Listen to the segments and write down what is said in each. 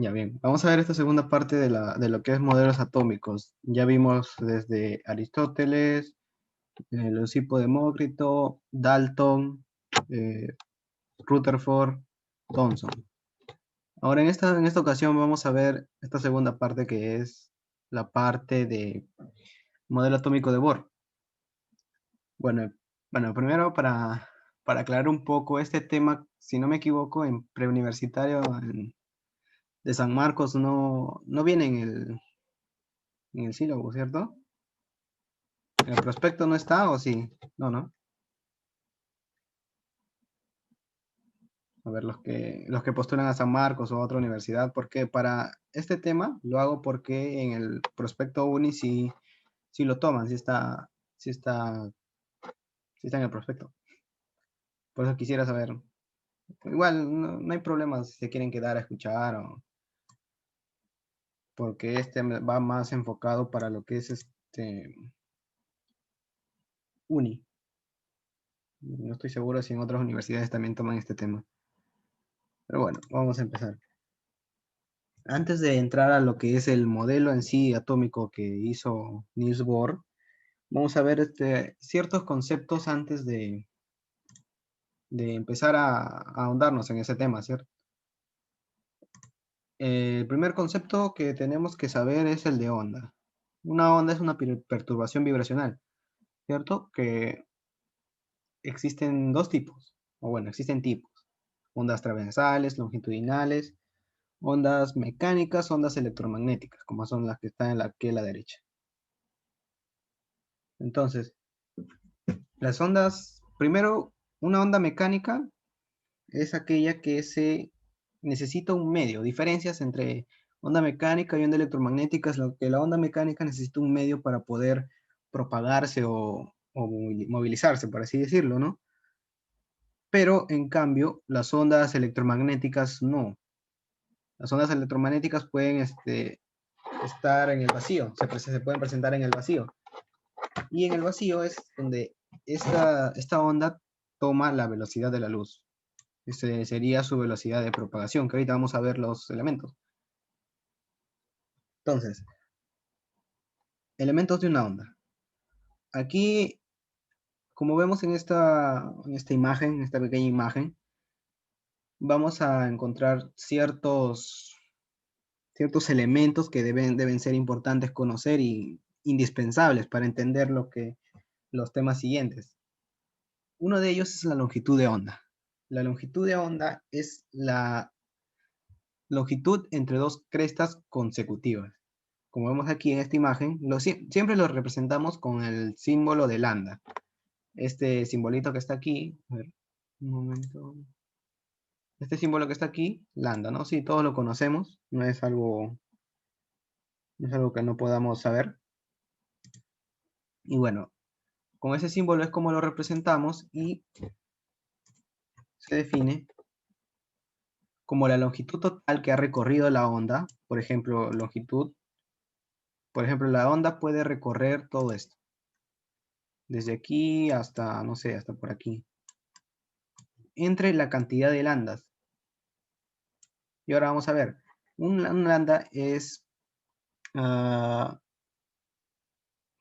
Ya bien, vamos a ver esta segunda parte de lo que es modelos atómicos. Ya vimos desde Aristóteles, Leucipo Demócrito, Dalton, eh, Rutherford, Thomson. Ahora en esta ocasión vamos a ver esta segunda parte que es la parte de modelo atómico de Bohr. Bueno, bueno, primero para aclarar un poco este tema, si no me equivoco, en preuniversitario de San Marcos no viene en el sílabo, ¿cierto? ¿El prospecto no está o sí? No, no. A ver, los que postulan a San Marcos o a otra universidad, porque para este tema lo hago porque en el prospecto uni sí lo toman, sí está, sí está en el prospecto. Por eso quisiera saber. Igual, no hay problema si se quieren quedar a escuchar o porque este va más enfocado para lo que es uni. No estoy seguro si en otras universidades también toman este tema. Pero bueno, vamos a empezar. Antes de entrar a lo que es el modelo en sí atómico que hizo Niels Bohr, vamos a ver ciertos conceptos antes de empezar a ahondarnos en ese tema, ¿cierto? El primer concepto que tenemos que saber es el de onda. Una onda es una perturbación vibracional, ¿cierto? Que existen dos tipos, o bueno, existen tipos. Ondas transversales, longitudinales, ondas mecánicas, ondas electromagnéticas, como son las que están aquí a la derecha. Entonces, las ondas, primero, una onda mecánica es aquella que se necesita un medio. Diferencias entre onda mecánica y onda electromagnética es lo que la onda mecánica necesita un medio para poder propagarse o movilizarse, por así decirlo, ¿no? Pero en cambio, las ondas electromagnéticas no. Las ondas electromagnéticas pueden estar en el vacío, se pueden presentar en el vacío. Y en el vacío es donde esta onda toma la velocidad de la luz. Ese sería su velocidad de propagación, que ahorita vamos a ver los elementos. Entonces, elementos de una onda. Aquí, como vemos en esta imagen, en esta pequeña imagen, vamos a encontrar ciertos elementos que deben ser importantes conocer y indispensables para entender los temas siguientes. Uno de ellos es la longitud de onda. La longitud de onda es la longitud entre dos crestas consecutivas. Como vemos aquí en esta imagen, siempre lo representamos con el símbolo de lambda. Este simbolito que está aquí, a ver, un momento. Este símbolo que está aquí, lambda, ¿no? Sí, todos lo conocemos, no es algo que no podamos saber. Y bueno, con ese símbolo es como lo representamos y se define como la longitud total que ha recorrido la onda. Por ejemplo, la onda puede recorrer todo esto. Desde aquí hasta, no sé, hasta por aquí. Entre la cantidad de landas. Y ahora vamos a ver. Un lambda es, uh,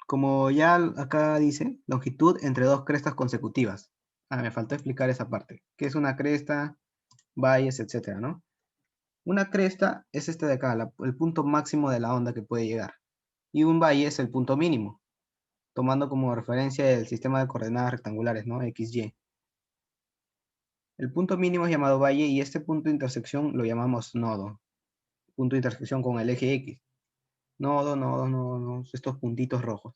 como ya acá dice, longitud entre dos crestas consecutivas. Me faltó explicar esa parte. ¿Qué es una cresta? Valles, etcétera, ¿no? Una cresta es este de acá, el punto máximo de la onda que puede llegar. Y un valle es el punto mínimo, tomando como referencia el sistema de coordenadas rectangulares, ¿no? XY. El punto mínimo es llamado valle y este punto de intersección lo llamamos nodo. Punto de intersección con el eje X. Nodo, estos puntitos rojos.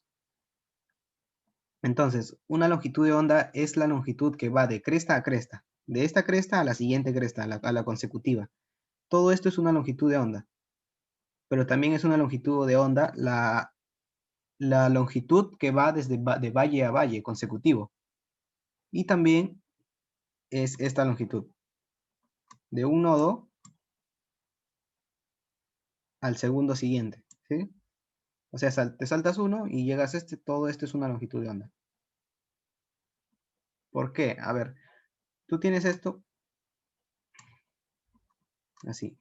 Entonces, una longitud de onda es la longitud que va de cresta a cresta. De esta cresta a la siguiente cresta, a la consecutiva. Todo esto es una longitud de onda. Pero también es una longitud de onda la longitud que va de valle a valle consecutivo. Y también es esta longitud. De un nodo al segundo siguiente. ¿Sí? O sea, te saltas uno y llegas a todo esto es una longitud de onda. ¿Por qué? A ver, tú tienes esto así.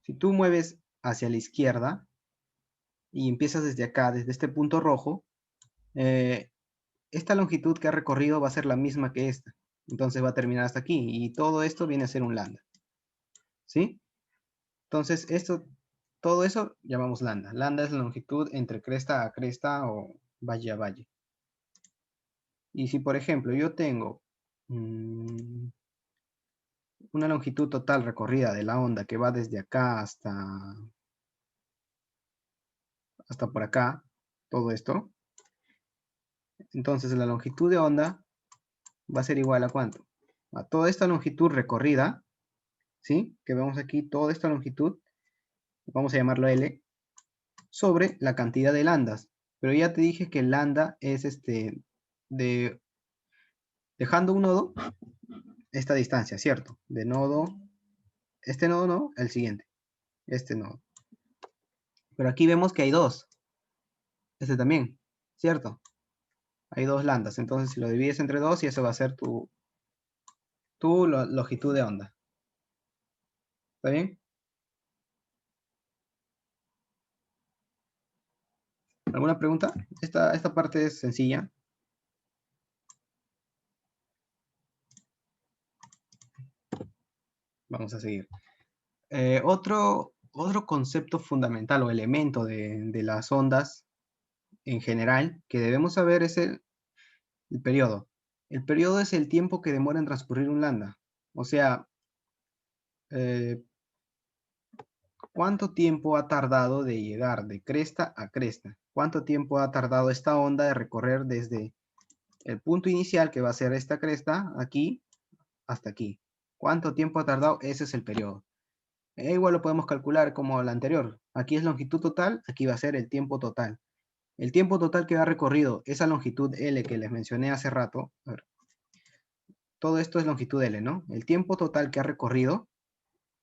Si tú mueves hacia la izquierda y empiezas desde acá, desde este punto rojo, esta longitud que ha recorrido va a ser la misma que esta. Entonces va a terminar hasta aquí. Y todo esto viene a ser un lambda. ¿Sí? Entonces, todo eso llamamos lambda. Lambda es la longitud entre cresta a cresta o valle a valle. Y si, por ejemplo, yo tengo una longitud total recorrida de la onda que va desde acá hasta por acá, todo esto, entonces la longitud de onda va a ser igual a ¿cuánto? A toda esta longitud recorrida, ¿sí? Que vemos aquí, toda esta longitud, vamos a llamarlo L, sobre la cantidad de lambdas. Pero ya te dije que el lambda es dejando un nodo, esta distancia, ¿cierto? De nodo, este nodo no, el siguiente, este nodo. Pero aquí vemos que hay dos, este también, ¿cierto? Hay dos lambdas, entonces si lo divides entre dos, y eso va a ser tu longitud de onda. ¿Está bien? ¿Alguna pregunta? Esta parte es sencilla. Vamos a seguir. Otro concepto fundamental o elemento de las ondas en general que debemos saber es el periodo. El periodo es el tiempo que demora en transcurrir un lambda. O sea, eh, ¿cuánto tiempo ha tardado de llegar de cresta a cresta? ¿Cuánto tiempo ha tardado esta onda de recorrer desde el punto inicial, que va a ser esta cresta, aquí, hasta aquí? ¿Cuánto tiempo ha tardado? Ese es el periodo. Igual lo podemos calcular como la anterior. Aquí es longitud total, aquí va a ser el tiempo total. El tiempo total que ha recorrido esa longitud L que les mencioné hace rato, a ver, todo esto es longitud L, ¿no? El tiempo total que ha recorrido,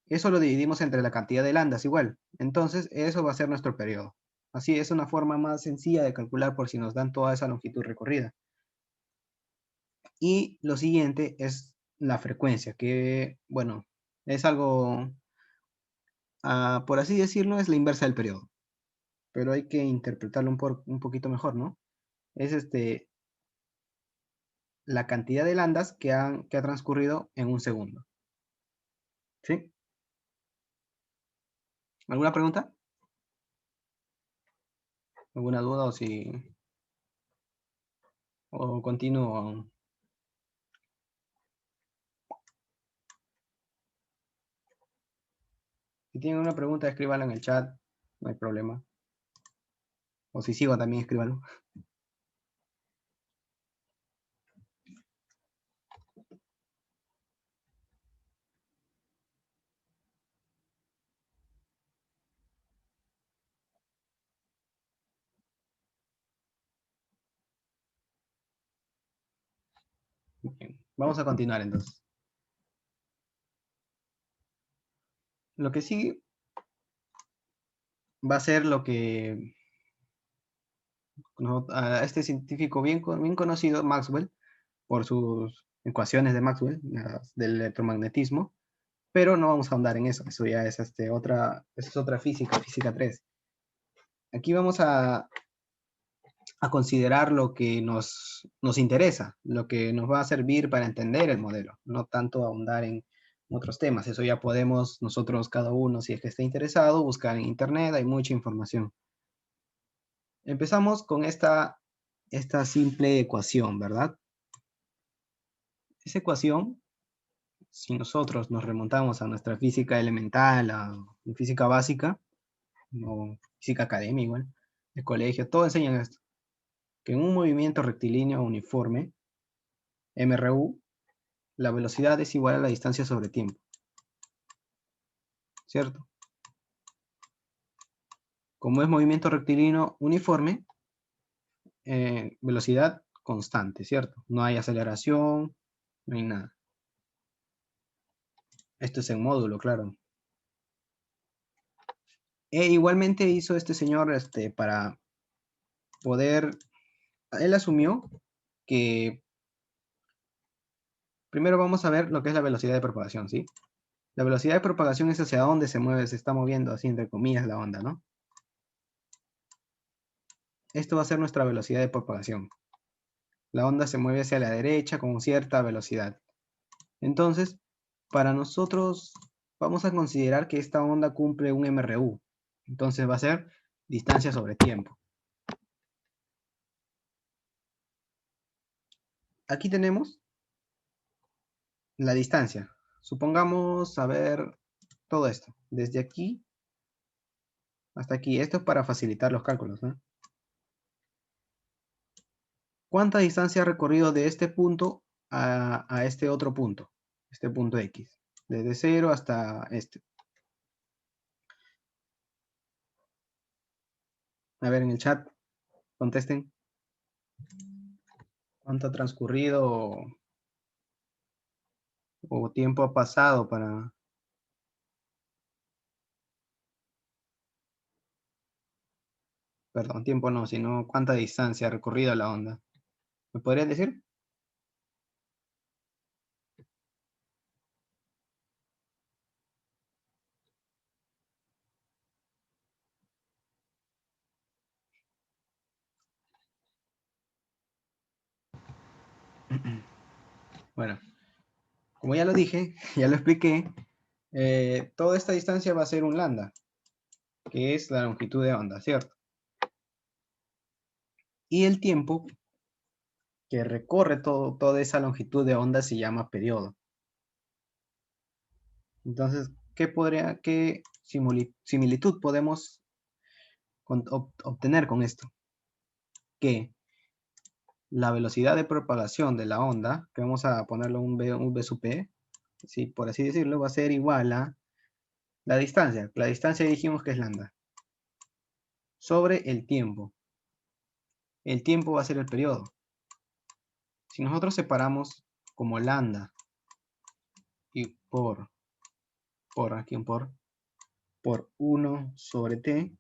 eso lo dividimos entre la cantidad de lambdas igual. Entonces, eso va a ser nuestro periodo. Así es una forma más sencilla de calcular por si nos dan toda esa longitud recorrida. Y lo siguiente es la frecuencia, que, bueno, es algo, por así decirlo, es la inversa del periodo. Pero hay que interpretarlo un poquito mejor, ¿no? Es la cantidad de lambdas que ha transcurrido en un segundo. ¿Sí? ¿Alguna pregunta? ¿Alguna duda o continúo? Si tienen una pregunta, escríbanla en el chat, no hay problema. O si sigo también, escríbanlo. Bien, vamos a continuar entonces. Lo que sigue va a ser lo que a este científico bien conocido, Maxwell, por sus ecuaciones de Maxwell, del electromagnetismo, pero no vamos a ahondar en eso, eso ya es otra física, física 3. Aquí vamos a considerar lo que nos interesa, lo que nos va a servir para entender el modelo, no tanto ahondar en otros temas. Eso ya podemos nosotros, cada uno, si es que esté interesado, buscar en internet, hay mucha información. Empezamos con esta simple ecuación, ¿verdad? Esa ecuación, si nosotros nos remontamos a nuestra física elemental, a física básica, o física académica igual, de colegio, todo enseñan esto, que en un movimiento rectilíneo uniforme, MRU, la velocidad es igual a la distancia sobre tiempo, ¿cierto? Como es movimiento rectilíneo uniforme, velocidad constante, ¿cierto? No hay aceleración, no hay nada. Esto es en módulo, claro. E igualmente hizo este señor para poder, él asumió que primero vamos a ver lo que es la velocidad de propagación, ¿sí? La velocidad de propagación es hacia dónde se mueve, se está moviendo, así entre comillas, la onda, ¿no? Esto va a ser nuestra velocidad de propagación. La onda se mueve hacia la derecha con cierta velocidad. Entonces, para nosotros vamos a considerar que esta onda cumple un MRU. Entonces va a ser distancia sobre tiempo. Aquí tenemos la distancia. Supongamos, a ver, todo esto. Desde aquí hasta aquí. Esto es para facilitar los cálculos, ¿no? ¿Cuánta distancia ha recorrido de este punto a este otro punto? Este punto X. Desde 0 hasta este. A ver, en el chat, contesten. ¿Cuánto ha transcurrido o tiempo ha pasado para... Perdón, tiempo no, sino cuánta distancia ha recorrido la onda? ¿Me podrías decir? Bueno, como ya lo dije, ya lo expliqué, toda esta distancia va a ser un lambda, que es la longitud de onda, ¿cierto? Y el tiempo que recorre toda esa longitud de onda se llama periodo. Entonces, ¿qué similitud podemos obtener con esto? Que la velocidad de propagación de la onda, que vamos a ponerlo un V sub P, sí, por así decirlo, va a ser igual a la distancia. La distancia dijimos que es lambda. Sobre el tiempo. El tiempo va a ser el periodo. Si nosotros separamos como lambda y aquí por 1 sobre t,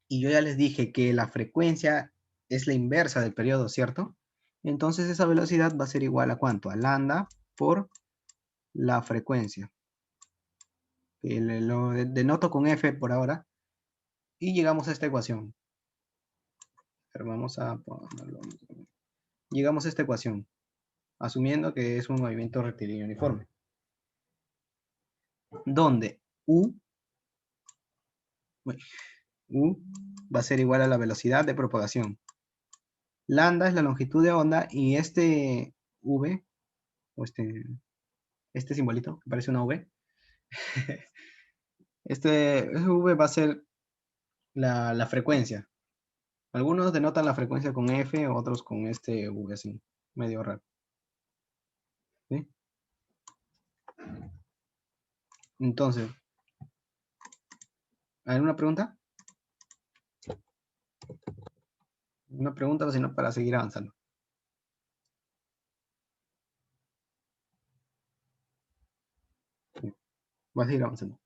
y yo ya les dije que la frecuencia es la inversa del periodo, ¿cierto? Entonces esa velocidad va a ser igual a ¿cuánto? A lambda por la frecuencia. Lo denoto con F por ahora. Y llegamos a esta ecuación. Pero vamos a ponerlo. Llegamos a esta ecuación, asumiendo que es un movimiento rectilíneo uniforme. Donde U va a ser igual a la velocidad de propagación. Lambda es la longitud de onda y este V, o este simbolito que parece una V, este V va a ser la frecuencia. Algunos denotan la frecuencia con F, otros con este V así, medio raro. ¿Sí? Entonces, ¿alguna pregunta? Una pregunta, o si no, para seguir avanzando. Sí, voy a seguir avanzando.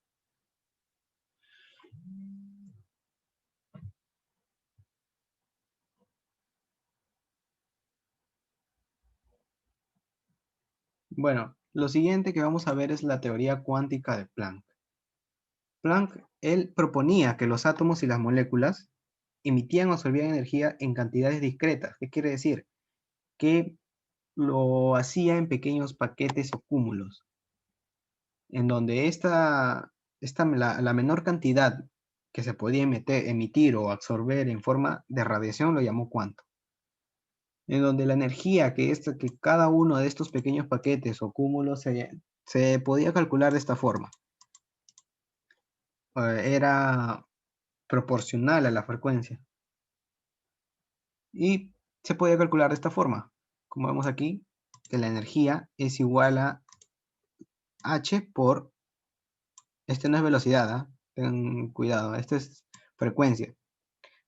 Bueno, lo siguiente que vamos a ver es la teoría cuántica de Planck. Planck, él proponía que los átomos y las moléculas emitían o absorbían energía en cantidades discretas. ¿Qué quiere decir? Que lo hacía en pequeños paquetes o cúmulos, en donde la menor cantidad que se podía emitir o absorber en forma de radiación lo llamó cuanto. En donde la energía que cada uno de estos pequeños paquetes o cúmulos se podía calcular de esta forma. Era proporcional a la frecuencia. Y se podía calcular de esta forma. Como vemos aquí, que la energía es igual a h por, este no es velocidad, ¿eh? Ten cuidado, esto es frecuencia.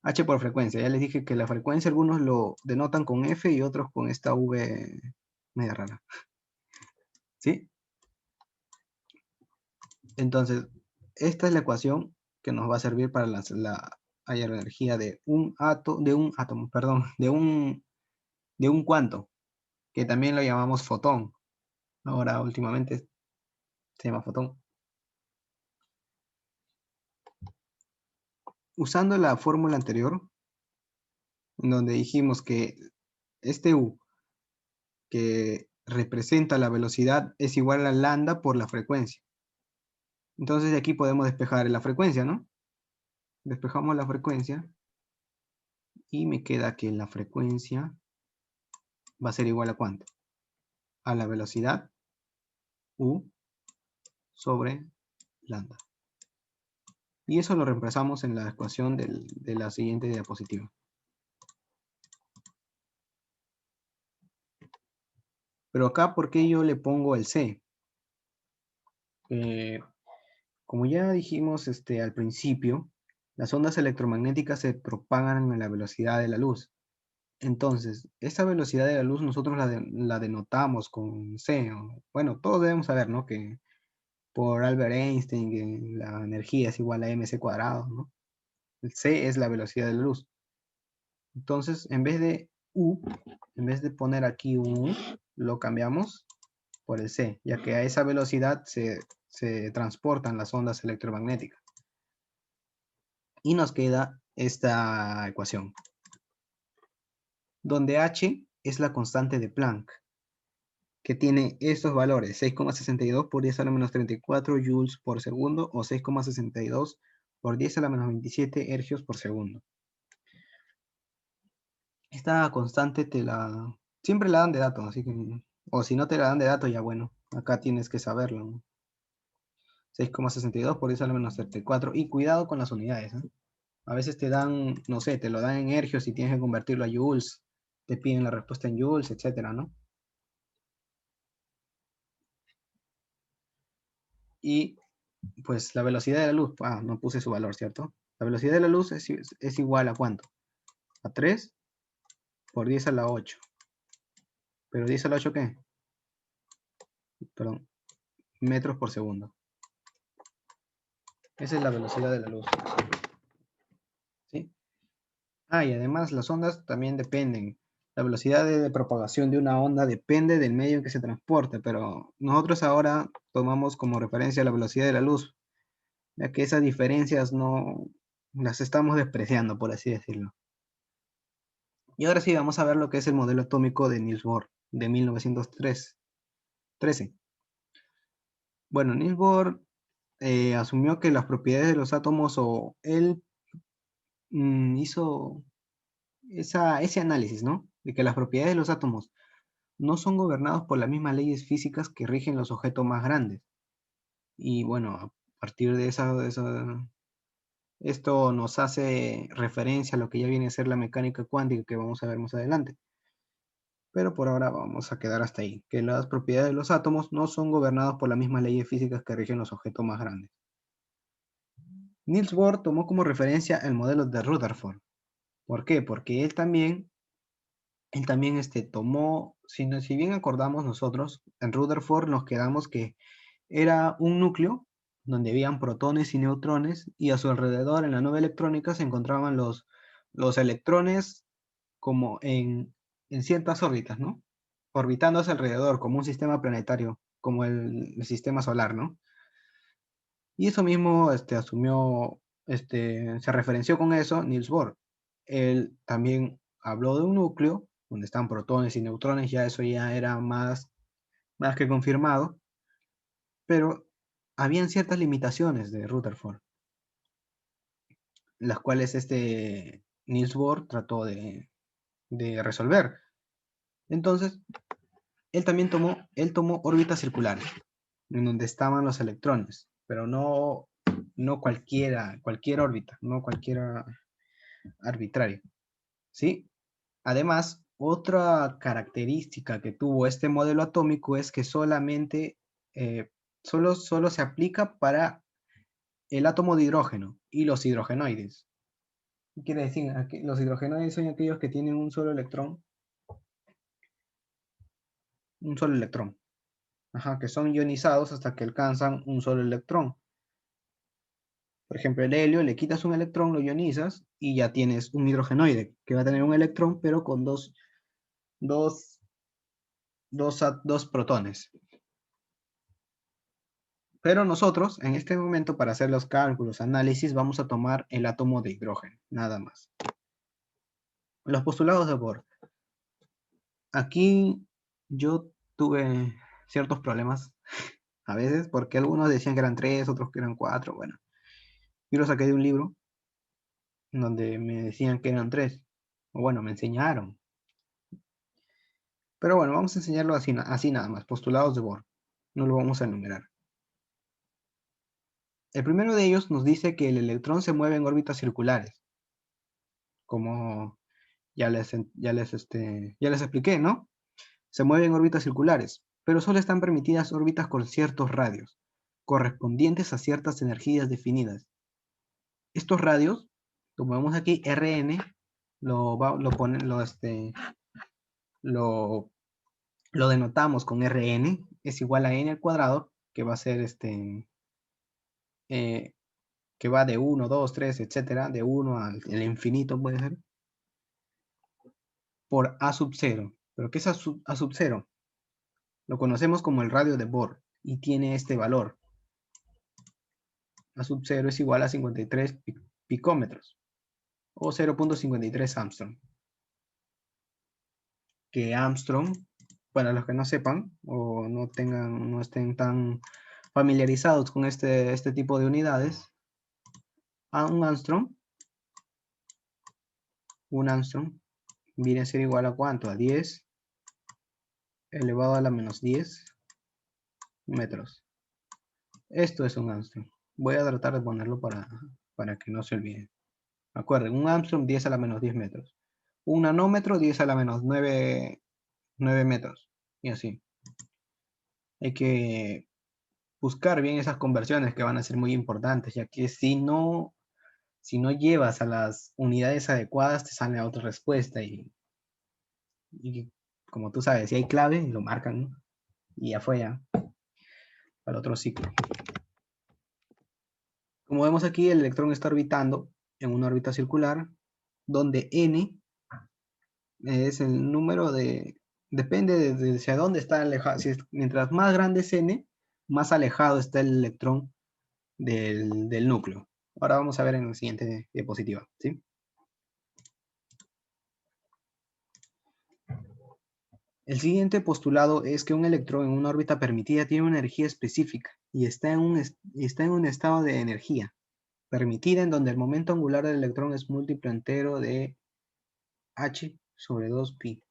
H por frecuencia. Ya les dije que la frecuencia algunos lo denotan con F y otros con esta V media rara. ¿Sí? Entonces, esta es la ecuación que nos va a servir para la energía de un átomo, perdón, de un cuanto, que también lo llamamos fotón. ahora últimamente se llama fotón. Usando la fórmula anterior, en donde dijimos que este U, que representa la velocidad, es igual a lambda por la frecuencia. Entonces de aquí podemos despejar la frecuencia, ¿no? Despejamos la frecuencia y me queda que la frecuencia va a ser igual a ¿cuánto? A la velocidad U sobre lambda. Y eso lo reemplazamos en la ecuación de la siguiente diapositiva. Pero acá, ¿por qué yo le pongo el C? Como ya dijimos al principio, las ondas electromagnéticas se propagan a la velocidad de la luz. Entonces, esa velocidad de la luz nosotros la denotamos con C. Bueno, todos debemos saber, ¿no? Que por Albert Einstein, que la energía es igual a mc cuadrado, ¿no? El C es la velocidad de la luz. Entonces, en vez de U, en vez de poner aquí un U, lo cambiamos por el C, ya que a esa velocidad se transportan las ondas electromagnéticas. Y nos queda esta ecuación, donde H es la constante de Planck, que tiene estos valores, 6,62 por 10 a la menos 34 joules por segundo, o 6,62 por 10 a la menos 27 ergios por segundo. Esta constante siempre la dan de datos, así que, o si no te la dan de datos, ya bueno, acá tienes que saberlo, ¿no? 6,62 por 10 a la menos 34, y cuidado con las unidades, ¿eh? A veces te dan, no sé, te lo dan en ergios y tienes que convertirlo a joules, te piden la respuesta en joules, etcétera, ¿no? Y pues la velocidad de la luz, no puse su valor, ¿cierto? La velocidad de la luz es igual a ¿cuánto? A 3 por 10 a la 8. ¿Pero 10 a la 8 qué? Perdón, metros por segundo. Esa es la velocidad de la luz, ¿sí? Y además las ondas también dependen. La velocidad de propagación de una onda depende del medio en que se transporte, pero nosotros ahora tomamos como referencia la velocidad de la luz, ya que esas diferencias no las estamos despreciando, por así decirlo. Y ahora sí, vamos a ver lo que es el modelo atómico de Niels Bohr de 1913. Bueno, Niels Bohr asumió que las propiedades de los átomos, o él hizo ese análisis, ¿no? De que las propiedades de los átomos no son gobernados por las mismas leyes físicas que rigen los objetos más grandes. Y bueno, a partir de esto nos hace referencia a lo que ya viene a ser la mecánica cuántica, que vamos a ver más adelante. Pero por ahora vamos a quedar hasta ahí, que las propiedades de los átomos no son gobernadas por las mismas leyes físicas que rigen los objetos más grandes. Niels Bohr tomó como referencia el modelo de Rutherford. ¿Por qué? Porque él también tomó, si bien acordamos nosotros, en Rutherford nos quedamos que era un núcleo donde habían protones y neutrones, y a su alrededor en la nube electrónica se encontraban los electrones como en ciertas órbitas, ¿no? Orbitándose alrededor, como un sistema planetario, como el sistema solar, ¿no? Y eso mismo asumió, se referenció con eso Niels Bohr. Él también habló de un núcleo donde están protones y neutrones, ya eso ya era más que confirmado, pero habían ciertas limitaciones de Rutherford, las cuales Niels Bohr trató de resolver. Entonces, él tomó órbitas circulares, en donde estaban los electrones, pero no cualquier órbita, no cualquiera arbitraria, ¿sí? Además, otra característica que tuvo este modelo atómico es que solamente, solo se aplica para el átomo de hidrógeno y los hidrogenoides. ¿Qué quiere decir? Los hidrogenoides son aquellos que tienen un solo electrón, ajá, que son ionizados hasta que alcanzan un solo electrón. Por ejemplo, el helio, le quitas un electrón, lo ionizas y ya tienes un hidrogenoide que va a tener un electrón, pero con dos protones. Pero nosotros, en este momento, para hacer los cálculos, análisis, vamos a tomar el átomo de hidrógeno, nada más. Los postulados de Bohr. Aquí yo tuve ciertos problemas a veces, porque algunos decían que eran 3, otros que eran 4. Bueno, yo lo saqué de un libro donde me decían que eran 3. O bueno, me enseñaron. Pero bueno, vamos a enseñarlo así, así nada más, postulados de Bohr. No lo vamos a enumerar. El primero de ellos nos dice que el electrón se mueve en órbitas circulares, como ya les expliqué, ¿no? Se mueve en órbitas circulares, pero solo están permitidas órbitas con ciertos radios, correspondientes a ciertas energías definidas. Estos radios, como vemos aquí, Rn, lo denotamos con Rn, es igual a n al cuadrado, que va a ser que va de 1, 2, 3, etcétera, de 1 al infinito puede ser, por A sub 0. ¿Pero qué es A sub 0? Lo conocemos como el radio de Bohr y tiene este valor. A sub 0 es igual a 53 picómetros o 0.53 Armstrong. Que Armstrong, para los que no sepan o no estén tan familiarizados con este tipo de unidades, un Armstrong viene a ser igual a ¿cuánto? A 10 elevado a la menos 10 metros. Esto es un Armstrong. Voy a tratar de ponerlo para que no se olviden. Acuerden, un Armstrong 10 a la menos 10 metros. Un nanómetro 10 a la menos 9 metros. Y así. Hay que buscar bien esas conversiones que van a ser muy importantes, ya que si no llevas a las unidades adecuadas, te sale a otra respuesta. Y como tú sabes, si hay clave, lo marcan, ¿no? Y ya fue ya para otro ciclo. Como vemos aquí, el electrón está orbitando en una órbita circular, donde n es el número depende de hacia dónde está alejado. Mientras más grande es n, más alejado está el electrón del núcleo. Ahora vamos a ver en la siguiente diapositiva, ¿sí? El siguiente postulado es que un electrón en una órbita permitida tiene una energía específica y está en un estado de energía permitida en donde el momento angular del electrón es múltiplo entero de h sobre 2pi.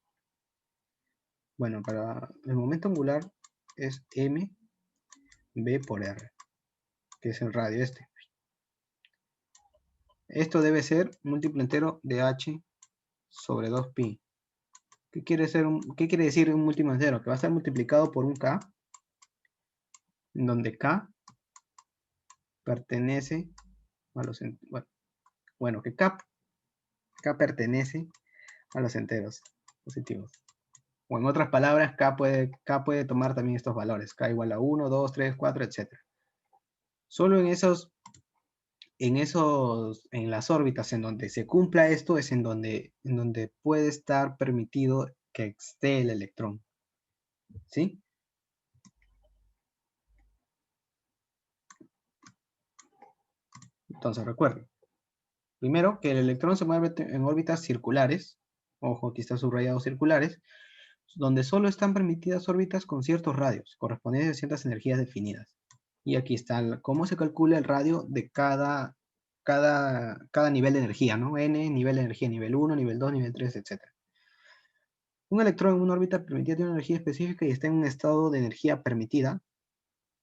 Bueno, para el momento angular es m b por r, que es el radio este. Esto debe ser múltiplo entero de h sobre 2pi. ¿Qué quiere decir un múltiplo entero? Que va a estar multiplicado por un k, en donde k pertenece a los que k pertenece a los enteros positivos. O en otras palabras, k puede tomar también estos valores. K igual a 1, 2, 3, 4, etc. Solo en las órbitas en donde se cumpla esto es en donde puede estar permitido que esté el electrón. ¿Sí? Entonces recuerden. Primero, que el electrón se mueve en órbitas circulares. Ojo, aquí está subrayado circulares, donde solo están permitidas órbitas con ciertos radios, correspondientes a ciertas energías definidas. Y aquí está cómo se calcula el radio de cada nivel de energía, ¿no? N, nivel de energía, nivel 1, nivel 2, nivel 3, etc. Un electrón en una órbita permitida tiene una energía específica y está en un estado de energía permitida,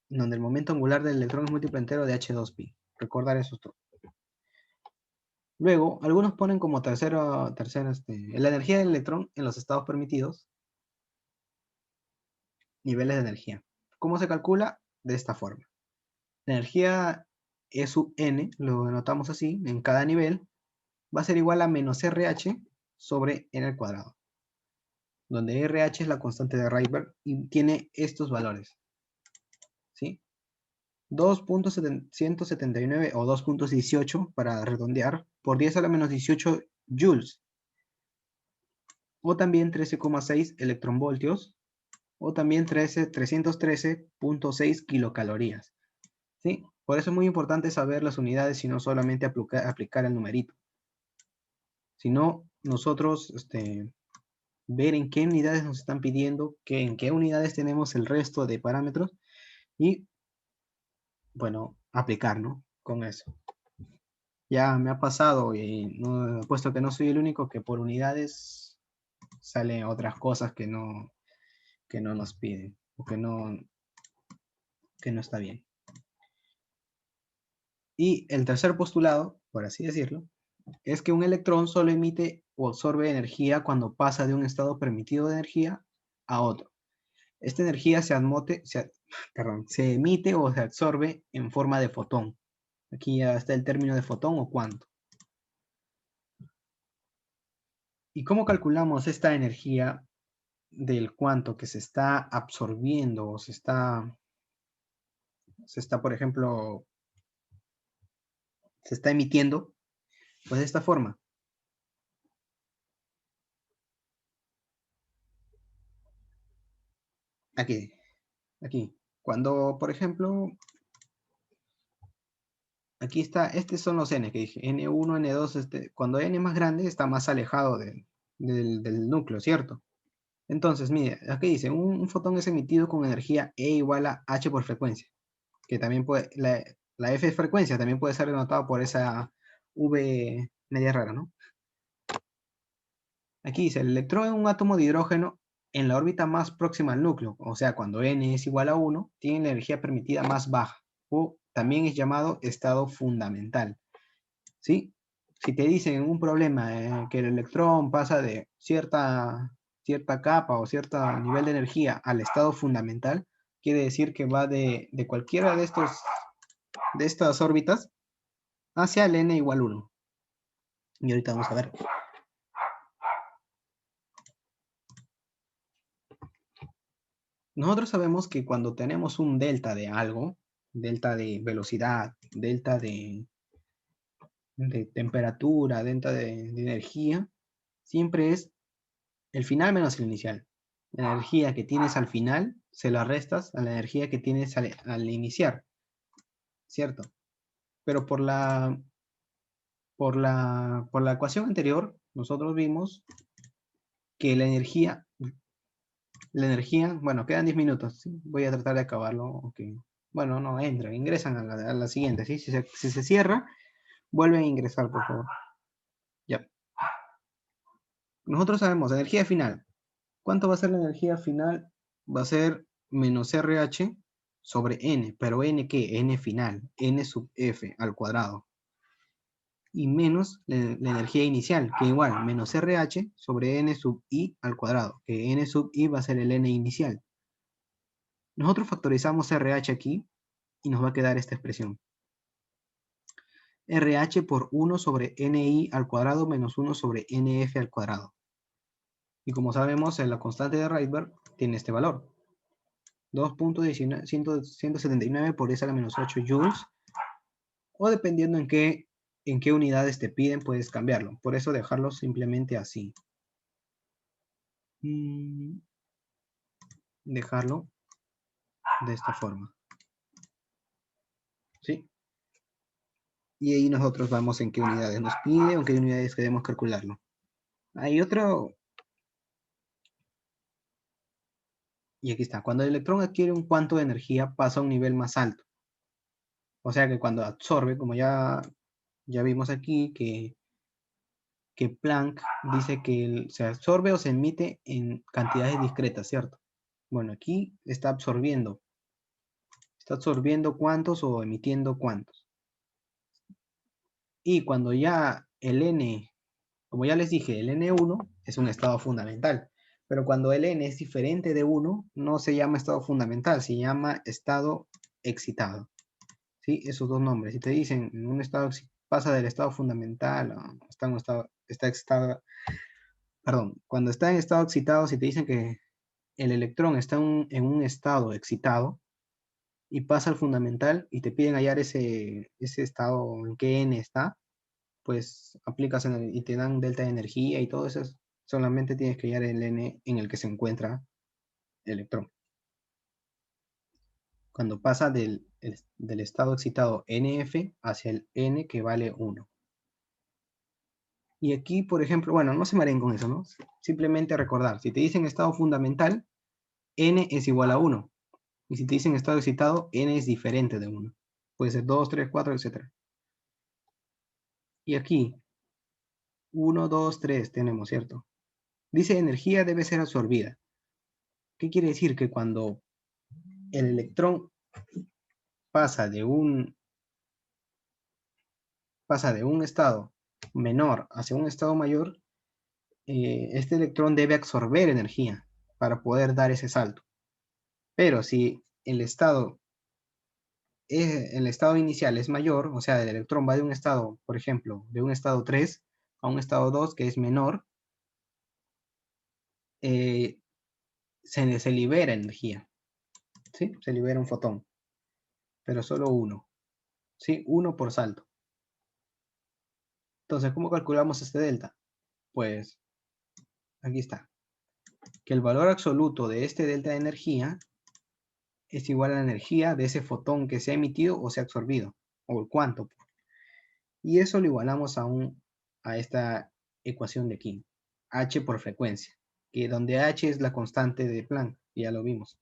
donde el momento angular del electrón es múltiplo entero de h2pi. Recordar eso todo. Luego, algunos ponen como tercera la energía del electrón en los estados permitidos, niveles de energía. ¿Cómo se calcula? De esta forma. La energía E sub n, lo anotamos así, en cada nivel, va a ser igual a menos RH sobre n al cuadrado, donde RH es la constante de Rydberg y tiene estos valores, ¿sí? 2.179 o 2.18 para redondear por 10 a la menos 18 joules, o también 13,6 electronvoltios, o también 313.6 kilocalorías. ¿sí? Por eso es muy importante saber las unidades y no solamente aplicar el numerito, sino nosotros ver en qué unidades nos están pidiendo, en qué unidades tenemos el resto de parámetros y, bueno, aplicar, ¿no? Con eso. Ya me ha pasado y no, puesto que no soy el único que por unidades salen otras cosas que no nos piden o que no está bien. Y el tercer postulado, por así decirlo, es que un electrón solo emite o absorbe energía cuando pasa de un estado permitido de energía a otro. Esta energía se emite o se absorbe en forma de fotón. Aquí ya está el término de fotón o cuanto. ¿Y cómo calculamos esta energía del cuanto que se está absorbiendo o por ejemplo, se está emitiendo? Pues de esta forma. Aquí, aquí. Cuando, por ejemplo, aquí está, estos son los n que dije, n1, n2, cuando n es más grande está más alejado del núcleo, ¿cierto? Entonces, mire, aquí dice, un fotón es emitido con energía E igual a h por frecuencia, que también puede, la F es frecuencia, también puede ser denotado por esa V media rara, ¿no? Aquí dice, el electrón es un átomo de hidrógeno en la órbita más próxima al núcleo, o sea, cuando n es igual a 1, tiene la energía permitida más baja, o también es llamado estado fundamental, ¿sí? Si te dicen en un problema que el electrón pasa de cierta capa o cierto nivel de energía al estado fundamental, quiere decir que va de cualquiera de estas órbitas hacia el n igual 1. Y ahorita vamos a ver. Nosotros sabemos que cuando tenemos un delta de algo, delta de velocidad, delta de temperatura, delta de energía, siempre es el final menos el inicial. La energía que tienes al final se la restas a la energía que tienes al iniciar, ¿cierto? Pero por la ecuación anterior, nosotros vimos que bueno, quedan 10 minutos, ¿sí? Voy a tratar de acabarlo. Okay. Bueno, no, ingresan a la siguiente, ¿sí? Si se cierra, vuelven a ingresar, por favor. Ya. Nosotros sabemos, energía final. ¿Cuánto va a ser la energía final? Va a ser menos RH sobre N. ¿Pero N qué? N final. N sub F al cuadrado. Y menos la energía inicial, que igual, menos RH sobre N sub I al cuadrado. Que N sub I va a ser el N inicial. Nosotros factorizamos RH aquí y nos va a quedar esta expresión. RH por 1 sobre NI al cuadrado menos 1 sobre NF al cuadrado. Y como sabemos, la constante de Rydberg tiene este valor. 2.179 por 10 a la menos 8 joules. O dependiendo en qué unidades te piden, puedes cambiarlo. Por eso dejarlo simplemente así. Dejarlo de esta forma. ¿Sí? Y ahí nosotros vamos en qué unidades nos pide o en qué unidades queremos calcularlo. Hay otro. Y aquí está. Cuando el electrón adquiere un cuanto de energía, pasa a un nivel más alto. O sea que cuando absorbe, como ya vimos aquí, que Planck dice que se absorbe o se emite en cantidades discretas, ¿cierto? Bueno, aquí está absorbiendo. Está absorbiendo cuántos o emitiendo cuántos. Y cuando ya el N, como ya les dije, el N1 es un estado fundamental. Pero cuando el N es diferente de 1, no se llama estado fundamental, se llama estado excitado. ¿Sí? Esos dos nombres. Si te dicen en un estado pasa del estado fundamental está en un está excitado, perdón, cuando está en estado excitado, si te dicen que el electrón está en un estado excitado y pasa al fundamental y te piden hallar ese estado en que n está, pues aplicas y te dan delta de energía y todo eso. Solamente tienes que hallar el n en el que se encuentra el electrón. cuando pasa del estado excitado NF hacia el N que vale 1. Y aquí, por ejemplo, bueno, no se mareen con eso, ¿no? Simplemente recordar, si te dicen estado fundamental, N es igual a 1. Y si te dicen estado excitado, N es diferente de 1. Puede ser 2, 3, 4, etc. Y aquí, 1, 2, 3 tenemos, ¿cierto? Dice energía debe ser absorbida. ¿Qué quiere decir? Que cuando el electrón pasa de un estado menor hacia un estado mayor, este electrón debe absorber energía para poder dar ese salto. Pero si el estado inicial es mayor, o sea, el electrón va de un estado, por ejemplo, de un estado 3 a un estado 2 que es menor, se libera energía, ¿sí? Se libera un fotón, pero solo uno, ¿sí? Uno por salto. Entonces, ¿cómo calculamos este delta? Pues, aquí está. Que el valor absoluto de este delta de energía es igual a la energía de ese fotón que se ha emitido o se ha absorbido, o el cuánto. Y eso lo igualamos a esta ecuación de aquí, H por frecuencia, que donde H es la constante de Planck, ya lo vimos.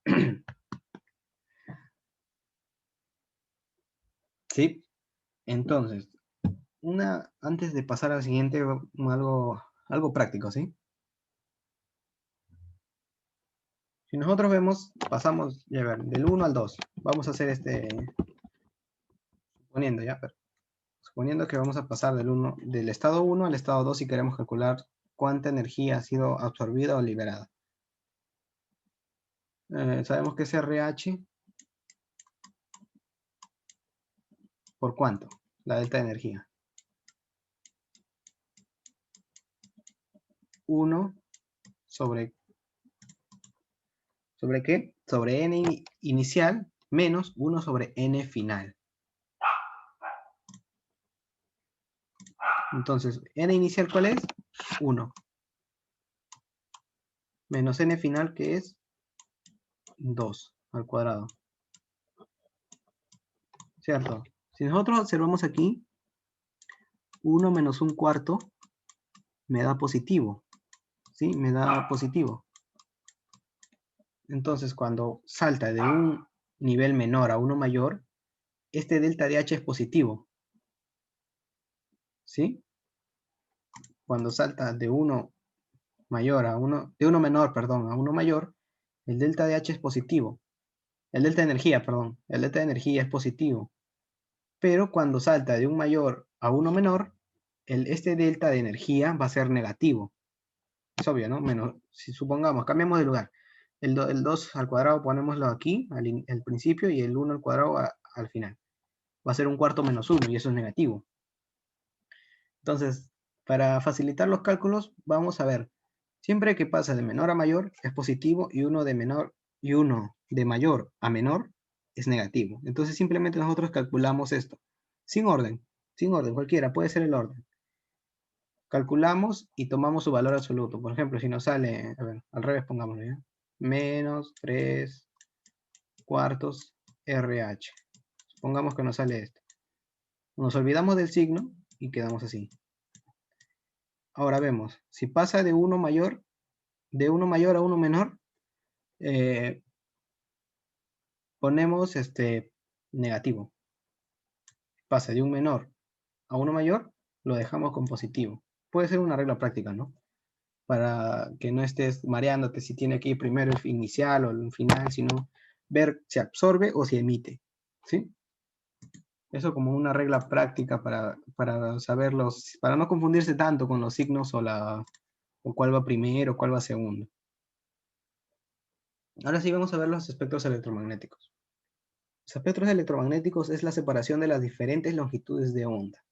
¿Sí? Entonces, antes de pasar al siguiente, algo práctico, ¿sí? Si nosotros vemos, pasamos, ya ver, del 1 al 2. Vamos a hacer suponiendo, ¿ya? Suponiendo que vamos a pasar del estado 1 al estado 2 y queremos calcular cuánta energía ha sido absorbida o liberada. Sabemos que es RH por cuánto, la delta de energía. 1 sobre qué? Sobre N inicial menos 1 sobre N final. Entonces, N inicial, ¿cuál es? 1. Menos N final, que es 2 al cuadrado. ¿Cierto? Si nosotros observamos aquí, 1 menos 1/4 me da positivo. ¿Sí? Me da positivo. Entonces, cuando salta de un nivel menor a uno mayor, este delta de H es positivo. ¿Sí? Cuando salta de uno mayor a uno, de uno menor, perdón, a uno mayor, el delta de H es positivo. El delta de energía, perdón. El delta de energía es positivo. Pero cuando salta de un mayor a uno menor, este delta de energía va a ser negativo. Es obvio, ¿no? Menos, si supongamos, cambiamos de lugar. El 2 al cuadrado ponémoslo aquí, al principio, y el 1 al cuadrado al final. Va a ser 1/4 menos 1, y eso es negativo. Entonces, para facilitar los cálculos, vamos a ver. Siempre que pasa de menor a mayor es positivo, y uno de mayor a menor es negativo. Entonces simplemente nosotros calculamos esto. Sin orden, cualquiera, puede ser el orden. Calculamos y tomamos su valor absoluto. Por ejemplo, si nos sale, a ver, al revés pongámoslo, ¿ya? Menos 3/4 RH. Supongamos que nos sale esto. Nos olvidamos del signo y quedamos así. Ahora vemos, si pasa de uno mayor a uno menor, ponemos negativo. Pasa de un menor a uno mayor, lo dejamos con positivo. Puede ser una regla práctica, ¿no? Para que no estés mareándote si tiene que ir primero el inicial o el final, sino ver si absorbe o si emite, ¿sí? Eso como una regla práctica para saberlos, para no confundirse tanto con los signos o cuál va primero, cuál va segundo. Ahora sí vamos a ver los espectros electromagnéticos. Los espectros electromagnéticos es la separación de las diferentes longitudes de onda.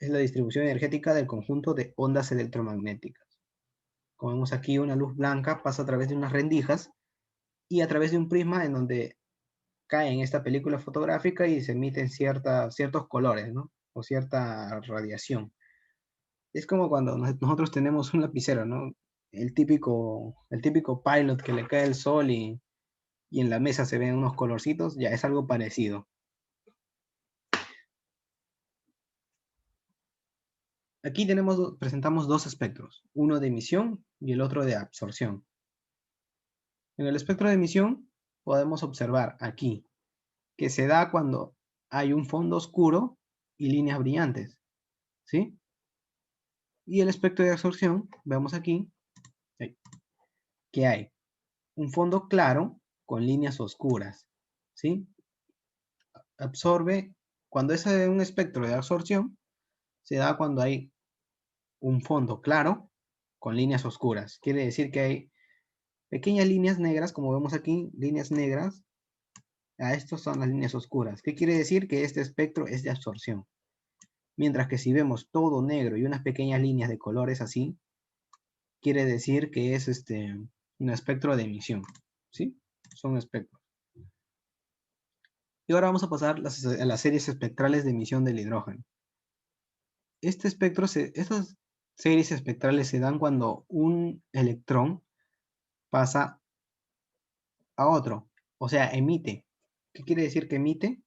Es la distribución energética del conjunto de ondas electromagnéticas. Como vemos aquí, una luz blanca pasa a través de unas rendijas y a través de un prisma en donde cae en esta película fotográfica y se emiten ciertos colores, ¿no? O cierta radiación. Es como cuando nosotros tenemos un lapicero, ¿no? El típico pilot que le cae el sol y en la mesa se ven unos colorcitos, ya es algo parecido. Aquí presentamos dos espectros, uno de emisión y el otro de absorción. En el espectro de emisión podemos observar aquí que se da cuando hay un fondo oscuro y líneas brillantes, ¿sí? Y el espectro de absorción, vemos aquí que hay un fondo claro con líneas oscuras, ¿sí? Absorbe, cuando es un espectro de absorción, se da cuando hay un fondo claro con líneas oscuras. Quiere decir que hay pequeñas líneas negras, como vemos aquí, líneas negras. A estos son las líneas oscuras. ¿Qué quiere decir? Que este espectro es de absorción. Mientras que si vemos todo negro y unas pequeñas líneas de colores así, quiere decir que es un espectro de emisión. ¿Sí? Son espectros. Y ahora vamos a pasar a las series espectrales de emisión del hidrógeno. Estas series espectrales se dan cuando un electrón pasa a otro, o sea, emite. ¿Qué quiere decir que emite?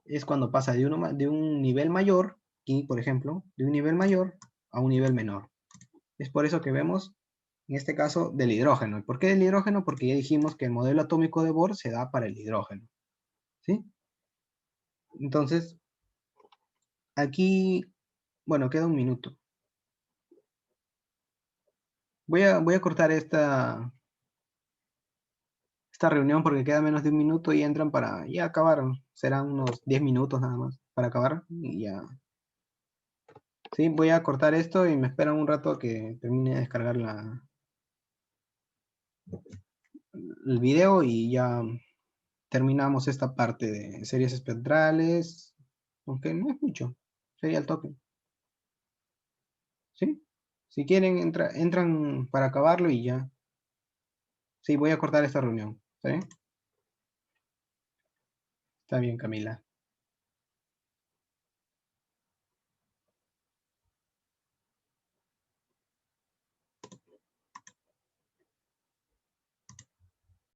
Es cuando pasa de un nivel mayor, aquí por ejemplo, de un nivel mayor a un nivel menor. Es por eso que vemos, en este caso, del hidrógeno. ¿Y por qué del hidrógeno? Porque ya dijimos que el modelo atómico de Bohr se da para el hidrógeno. ¿Sí? Entonces, aquí, bueno, queda un minuto. Voy a cortar esta reunión porque queda menos de un minuto y entran para ya acabar. Serán unos 10 minutos nada más para acabar y ya. Sí, voy a cortar esto y me esperan un rato a que termine de descargar el video y ya terminamos esta parte de series espectrales, aunque no es mucho, sería el toque. ¿Sí? Si quieren, entran para acabarlo y ya. Sí, voy a cortar esta reunión. ¿Sí? Está bien, Camila.